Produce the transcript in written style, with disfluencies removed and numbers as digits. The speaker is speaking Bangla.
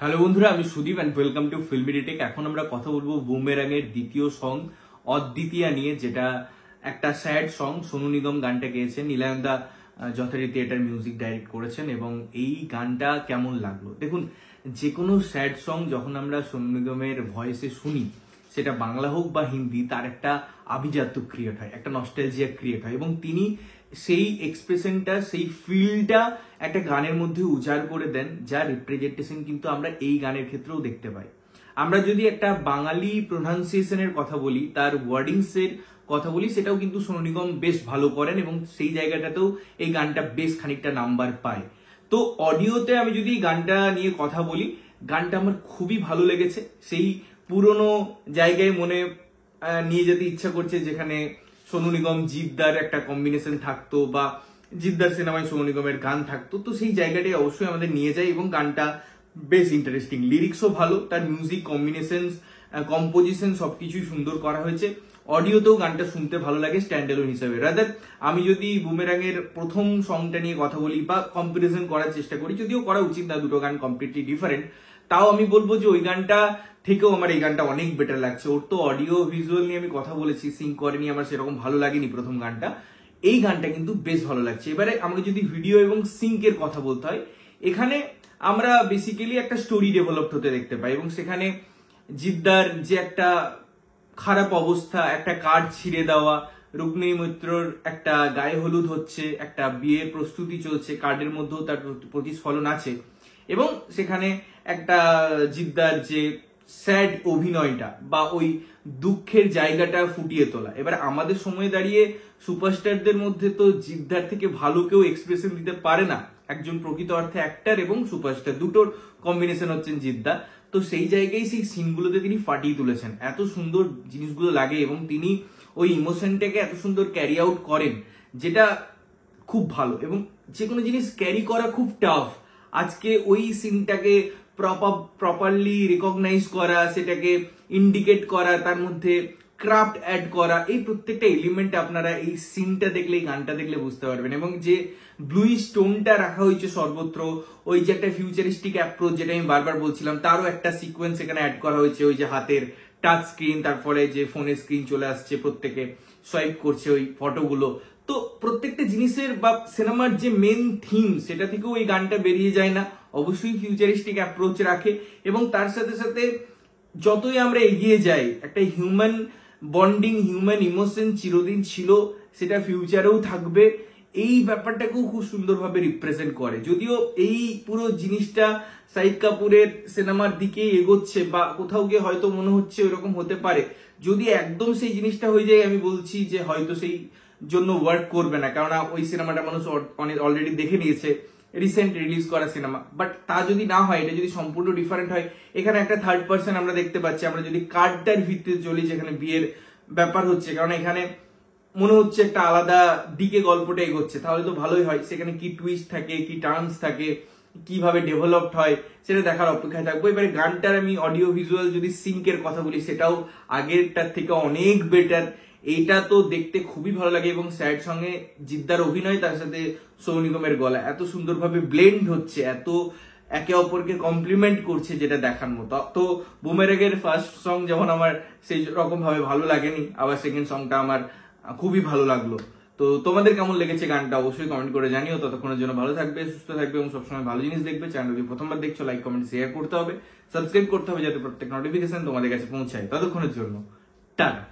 হ্যালো বন্ধুরা, আমি Sudip and welcome to filmy detect. এখন আমরা কথা বলবো বুমেরাং এর দ্বিতীয় সং অদ্বিতীয়া নিয়ে, যেটা একটা স্যাড সং। সোনু নিগম গানটা গেয়েছেন, নীলায়নদা যথারীতি এটার মিউজিক ডাইরেক্ট করেছেন। এবং এই গানটা কেমন লাগলো দেখুন। যে কোনো স্যাড সং যখন আমরা সোনু নিগমের ভয়েসে শুনি, সেটা বাংলা হোক বা হিন্দি, তার একটা আভিজাত্য ক্রিয়েট হয়, একটা নস্টালজিয়া ক্রিয়েট হয়, এবং তিনি সেই এক্সপ্রেশনটা, সেই ফিলটা একটা গানের মধ্যে উজাড় করে দেন, যা রিপ্রেজেন্টেশন কিন্তু আমরা এই গানের ক্ষেত্রেও দেখতে পাই। আমরা যদি একটা বাঙালি প্রোনাউন্সিয়েশনের কথা বলি, তার ওয়ার্ডিংস এর কথা বলি, সেটাও কিন্তু সোনু নিগম বেশ ভালো করেন, এবং সেই জায়গাটাতেও এই গানটা বেশ খানিকটা নাম্বার পায়। তো অডিওতে আমি যদি গানটা নিয়ে কথা বলি, গানটা আমার খুবই ভালো লেগেছে। সেই পুরনো জায়গায় মনে নিয়ে যেতে ইচ্ছা করছে, যেখানে সোনু নিগম জিদ্দার একটা কম্বিনেশন থাকতো, বা জিদ্দার সিনেমায় সোনু নিগমের গান থাকতো। তো সেই জায়গাটাই অবশ্যই আমাদের নিয়ে যায়, এবং গানটা বেশ ইন্টারেস্টিং, লিরিক্সও ভালো, তার মিউজিক কম্বিনেশন, কম্পোজিশন সবকিছুই সুন্দর করা হয়েছে। অডিওতেও গানটা শুনতে ভালো লাগে স্ট্যান্ডালোন হিসাবে। রাদার আমি যদি বুমেরাং এর প্রথম সংটা নিয়ে কথা বলি বা কম্পারিজন করার চেষ্টা করি, যদিও করা উচিত না, দুটো গান কমপ্লিটলি ডিফারেন্ট, তাও আমি বলবো যে ওই গানটা থেকেও আমার এই গানটা অনেক বেটার লাগছে। ওর তো অডিও ভিজুয়াল নিয়ে আমি কথা বলেছি, সিং করেনি, আমার সেরকম ভালো লাগেনি প্রথম গানটা। এই গানটা কিন্তু বেশ ভালো লাগছে। এবারে আমাকে যদি ভিডিও এবং সিঙ্কের কথা বলতে হয়, এখানে আমরা বেসিক্যালি একটা স্টোরি ডেভেলপ হতে দেখতে পাই, এবং সেখানে জিদ্দার যে একটা খারাপ অবস্থা, একটা কার্ড ছিঁড়ে দেওয়া, রুক্মিণী মৈত্রর একটা গায়ে হলুদ হচ্ছে, একটা বিয়ের প্রস্তুতি চলছে, কার্ডের মধ্যেও তার প্রতিস্ফলন আছে, এবং সেখানে একটা জিদ্দার যে স্যাড অভিনয়টা বা ওই দুঃখের জায়গাটা ফুটিয়ে তোলা। এবার আমাদের সময় দাঁড়িয়ে সুপারস্টারদের মধ্যে তো জিদ্দার থেকে ভালো কেউ এক্সপ্রেশন দিতে পারে না। একজন প্রকৃত অর্থে অ্যাক্টর এবং সুপারস্টার, দুটোর কম্বিনেশন হচ্ছেন জিদ্দা। তো সেই জায়গায় সেই সিনগুলোতে তিনি ফাটিয়ে তুলেছেন, এত সুন্দর জিনিসগুলো লাগে, এবং তিনি ওই ইমোশনটাকে এত সুন্দর ক্যারি আউট করেন, যেটা খুব ভালো। এবং যে কোনো জিনিস ক্যারি করা খুব টাফ। আজকে ওই সিনটাকে প্রপারলি রিকগনাইজ করা, সেটাকে ইন্ডিকেট করা, তার মধ্যে ক্রাফট অ্যাড করা, এই প্রত্যেকটা এলিমেন্ট আপনারা এই সিনটা দেখলে, এই গানটা দেখলে বুঝতে পারবেন। এবং যে ব্লুইশ টোনটা রাখা হয়েছে সর্বত্র, ওই যে একটা ফিউচারিস্টিক অ্যাপ্রোচ, যেটা আমি বারবার বলছিলাম, তারও একটা সিকোয়েন্স এখানে অ্যাড করা হয়েছে। ওই যে হাতের টাচ স্ক্রিন, তারপরে যে ফোনের স্ক্রিন চলে আসছে, প্রত্যেকে সোয়াইপ করছে ওই ফটোগুলো। তো প্রত্যেকটা জিনিসের বা সিনেমার যে মেন থিম, সেটা থেকেও এই গানটা বেরিয়ে যায় না। অবশ্যই ফিউচারিস্টিক অ্যাপ্রোচ রাখে, এবং তার সাথে সাথে যতই আমরা এগিয়ে যাই, একটা হিউম্যান বন্ডিং, হিউম্যান ইমোশন চিরদিন ছিল, সেটা ফিউচারেও থাকবে। এই ব্যাপারটাকেও খুব সুন্দরভাবে রিপ্রেজেন্ট করে। যদিও এই পুরো জিনিসটা শাহিদ কাপুরের সিনেমার দিকেই এগোচ্ছে, বা কোথাও গিয়ে হয়তো মনে হচ্ছে ওইরকম হতে পারে। যদি একদম সেই জিনিসটা হয়ে যায়, আমি বলছি যে হয়তো সেই জন্য ওয়ার্ক করবে না, কারণ ওই সিনেমাটা মানুষ অলরেডি দেখে নিয়েছে, রিসেন্ট রিলিজ করা সিনেমা। বাট তা যদি না হয়, এটা যদি সম্পূর্ণ ডিফারেন্ট হয়, এখানে একটা থার্ড পার্সন আমরা দেখতে পাচ্ছি। আমরা যদি কার্ডটার ভিত্তিতে চলি, যেখানে বিয়ের ব্যাপার হচ্ছে, কারণ এখানে মনে হচ্ছে একটা আলাদা দিকে গল্পটা এগোচ্ছে, তাহলে তো ভালোই হয়। সেখানে কি টুইস্ট থাকে, কি টার্নস থাকে, কিভাবে ডেভেলপড হয়, সেটা দেখার অপেক্ষায় থাকবো। এবারে গানটার আমি অডিও ভিজুয়াল যদি সিঙ্কের কথা বলি, সেটাও আগেরটার থেকে অনেক বেটার। এইটা তো দেখতে খুবই ভালো লাগে, এবং স্যাড সঙ্গে জিদ্দার অভিনয়, তার সাথে সোনু নিগমের গলা এত সুন্দরভাবে ব্লেন্ড হচ্ছে, এত একে অপরকে কমপ্লিমেন্ট করছে, যেটা দেখার মতো। তো বুমেরাংয়ের ফার্স্ট সং যেমন আমার সেই রকম ভাবে ভালো লাগেনি, আবার সেকেন্ড সংটা আমার খুবই ভালো লাগলো। তো তোমাদের কেমন লেগেছে গানটা অবশ্যই কমেন্ট করে জানিও। ততক্ষণের জন্য ভালো থাকবে, সুস্থ থাকবে, এবং সবসময় ভালো জিনিস দেখবে। চ্যানেল যদি প্রথমবার দেখছো, লাইক কমেন্ট শেয়ার করতে হবে, সাবস্ক্রাইব করতে হবে, যাতে প্রত্যেক নোটিফিকেশন তোমাদের কাছে পৌঁছায়। ততক্ষণের জন্য টাটা।